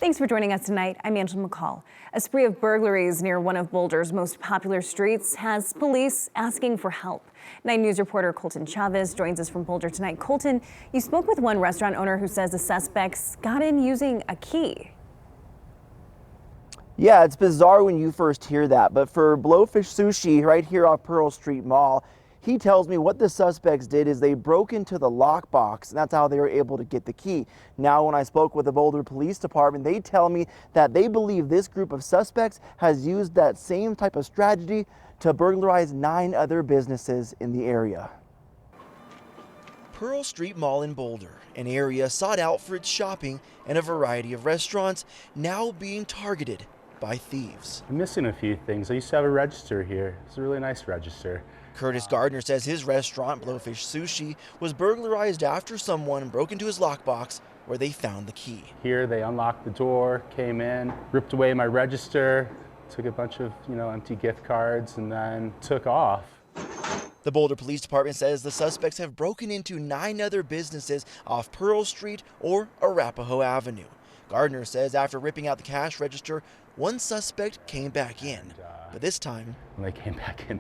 Thanks for joining us tonight. I'm Angela McCall. A spree of burglaries near one of Boulder's most popular streets has police asking for help. 9 News reporter Colton Chavez joins us from Boulder tonight. Colton, you spoke with one restaurant owner who says the suspects got in using a key. Yeah, it's bizarre when you first hear that, but for Blowfish Sushi right here off Pearl Street Mall, he tells me what the suspects did is they broke into the lockbox, and that's how they were able to get the key. Now, when I spoke with the Boulder Police Department, they tell me that they believe this group of suspects has used that same type of strategy to burglarize 9 other businesses in the area. Pearl Street Mall in Boulder, an area sought out for its shopping and a variety of restaurants, now being targeted by thieves. I'm missing a few things. I used to have a register here. It's a really nice register. Curtis Gardner says his restaurant, Blowfish Sushi, was burglarized after someone broke into his lockbox where they found the key. Here they unlocked the door, came in, ripped away my register, took a bunch of, empty gift cards, and then took off. The Boulder Police Department says the suspects have broken into 9 other businesses off Pearl Street or Arapahoe Avenue. Gardner says after ripping out the cash register, one suspect came back in, but this time, when they came back in,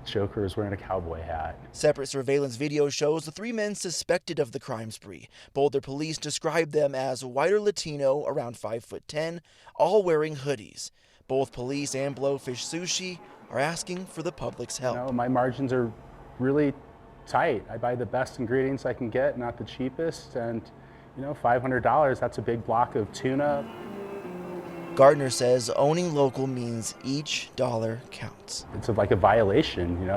Joker was wearing a cowboy hat. Separate surveillance video shows the 3 men suspected of the crime spree. Boulder police described them as whiter Latino, around 5'10", all wearing hoodies. Both police and Blowfish Sushi are asking for the public's help. My margins are really tight. I buy the best ingredients I can get, not the cheapest, and $500, that's a big block of tuna. Gardner says owning local means each dollar counts. It's like a violation,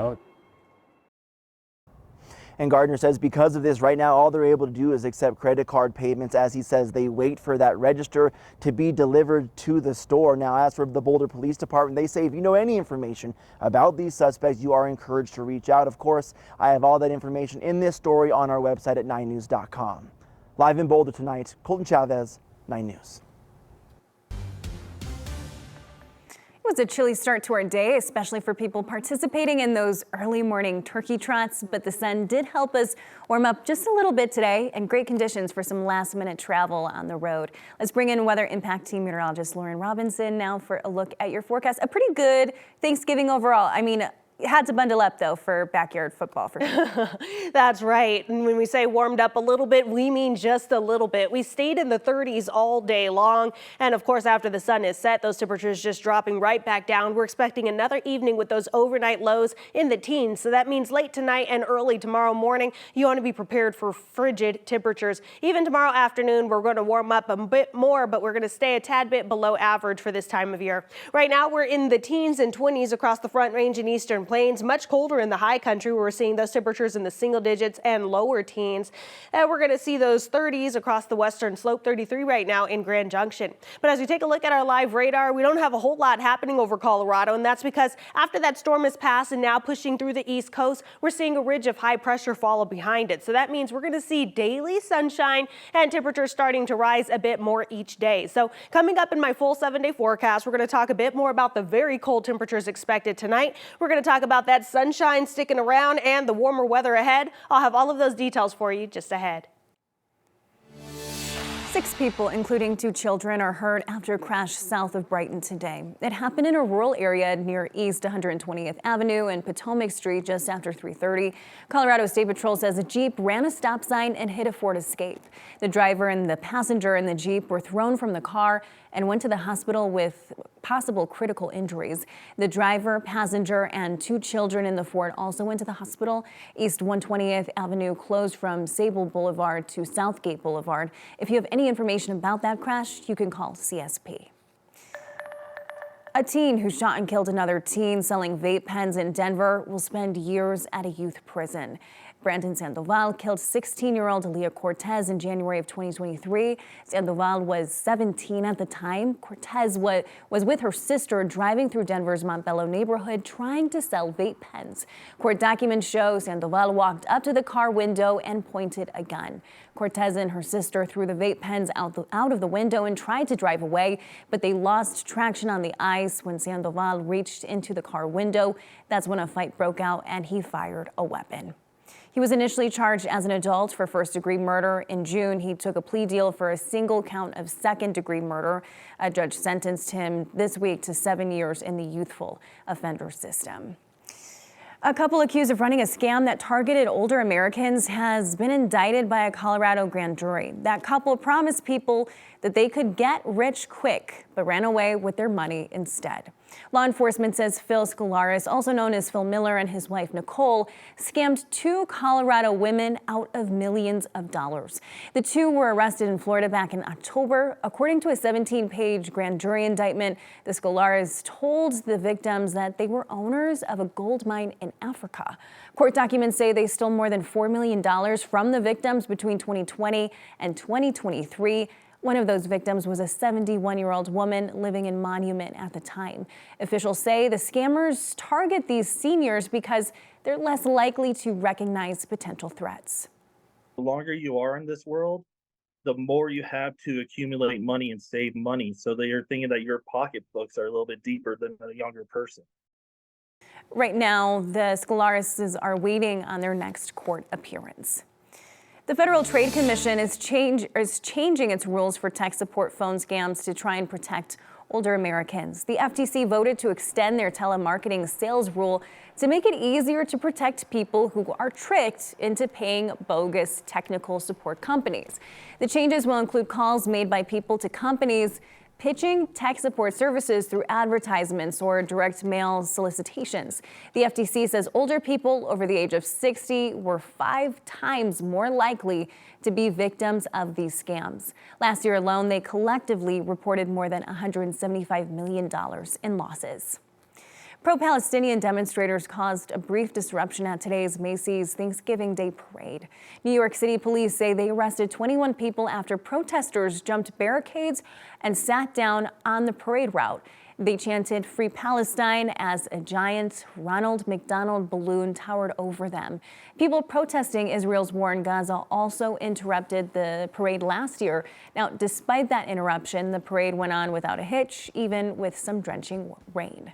And Gardner says because of this, right now, all they're able to do is accept credit card payments. As he says, they wait for that register to be delivered to the store. Now, as for the Boulder Police Department, they say if you know any information about these suspects, you are encouraged to reach out. Of course, I have all that information in this story on our website at 9news.com. Live in Boulder tonight, Colton Chavez, 9 News. It was a chilly start to our day, especially for people participating in those early morning turkey trots, but the sun did help us warm up just a little bit today and great conditions for some last minute travel on the road. Let's bring in Weather Impact Team meteorologist Lauren Robinson now for a look at your forecast. A pretty good Thanksgiving overall. I mean, you had to bundle up, though, for backyard football for sure. That's right. And when we say warmed up a little bit, we mean just a little bit. We stayed in the 30s all day long. And of course, after the sun is set, those temperatures just dropping right back down. We're expecting another evening with those overnight lows in the teens. So that means late tonight and early tomorrow morning, you want to be prepared for frigid temperatures. Even tomorrow afternoon, we're going to warm up a bit more, but we're going to stay a tad bit below average for this time of year. Right now, we're in the teens and 20s across the Front Range and Eastern Plains, much colder in the high country. We're seeing those temperatures in the single digits and lower teens. And we're going to see those 30s across the western slope, 33 right now in Grand Junction. But as we take a look at our live radar, we don't have a whole lot happening over Colorado, and that's because after that storm has passed and now pushing through the east coast, we're seeing a ridge of high pressure follow behind it. So that means we're going to see daily sunshine and temperatures starting to rise a bit more each day. So coming up in my full 7-day forecast, we're going to talk a bit more about the very cold temperatures expected tonight. We're going to talk about that sunshine sticking around and the warmer weather ahead. I'll have all of those details for you just ahead. 6 people, including 2 children, are hurt after a crash south of Brighton today. It happened in a rural area near East 120th Avenue and Potomac Street just after 3:30. Colorado State Patrol says a Jeep ran a stop sign and hit a Ford Escape. The driver and the passenger in the Jeep were thrown from the car and went to the hospital with possible critical injuries. The driver, passenger, and 2 children in the Ford also went to the hospital. East 120th Avenue closed from Sable Boulevard to Southgate Boulevard. If you have any information about that crash, you can call CSP. A teen who shot and killed another teen selling vape pens in Denver will spend years at a youth prison. Brandon Sandoval killed 16-year-old Aaliyah Cortez in January of 2023. Sandoval was 17 at the time. Cortez was with her sister driving through Denver's Montbello neighborhood trying to sell vape pens. Court documents show Sandoval walked up to the car window and pointed a gun. Cortez and her sister threw the vape pens out of the window and tried to drive away, but they lost traction on the ice when Sandoval reached into the car window. That's when a fight broke out and he fired a weapon. He was initially charged as an adult for first-degree murder. In June, he took a plea deal for a single count of second-degree murder. A judge sentenced him this week to 7 years in the youthful offender system. A couple accused of running a scam that targeted older Americans has been indicted by a Colorado grand jury. That couple promised people that they could get rich quick, but ran away with their money instead. Law enforcement says Phil Scolaris, also known as Phil Miller, and his wife Nicole scammed 2 Colorado women out of millions of dollars. The 2 were arrested in Florida back in October. According to a 17-page grand jury indictment, the Scolaris told the victims that they were owners of a gold mine in Africa. Court documents say they stole more than $4 million from the victims between 2020 and 2023. One of those victims was a 71-year-old woman living in Monument at the time. Officials say the scammers target these seniors because they're less likely to recognize potential threats. The longer you are in this world, the more you have to accumulate money and save money. So they are thinking that your pocketbooks are a little bit deeper than a younger person. Right now, the Scolaris are waiting on their next court appearance. The Federal Trade Commission is changing its rules for tech support phone scams to try and protect older Americans. The FTC voted to extend their telemarketing sales rule to make it easier to protect people who are tricked into paying bogus technical support companies. The changes will include calls made by people to companies pitching tech support services through advertisements or direct mail solicitations. The FTC says older people over the age of 60 were 5 times more likely to be victims of these scams. Last year alone, they collectively reported more than $175 million in losses. Pro-Palestinian demonstrators caused a brief disruption at today's Macy's Thanksgiving Day parade. New York City police say they arrested 21 people after protesters jumped barricades and sat down on the parade route. They chanted "Free Palestine" as a giant Ronald McDonald balloon towered over them. People protesting Israel's war in Gaza also interrupted the parade last year. Now, despite that interruption, the parade went on without a hitch, even with some drenching rain.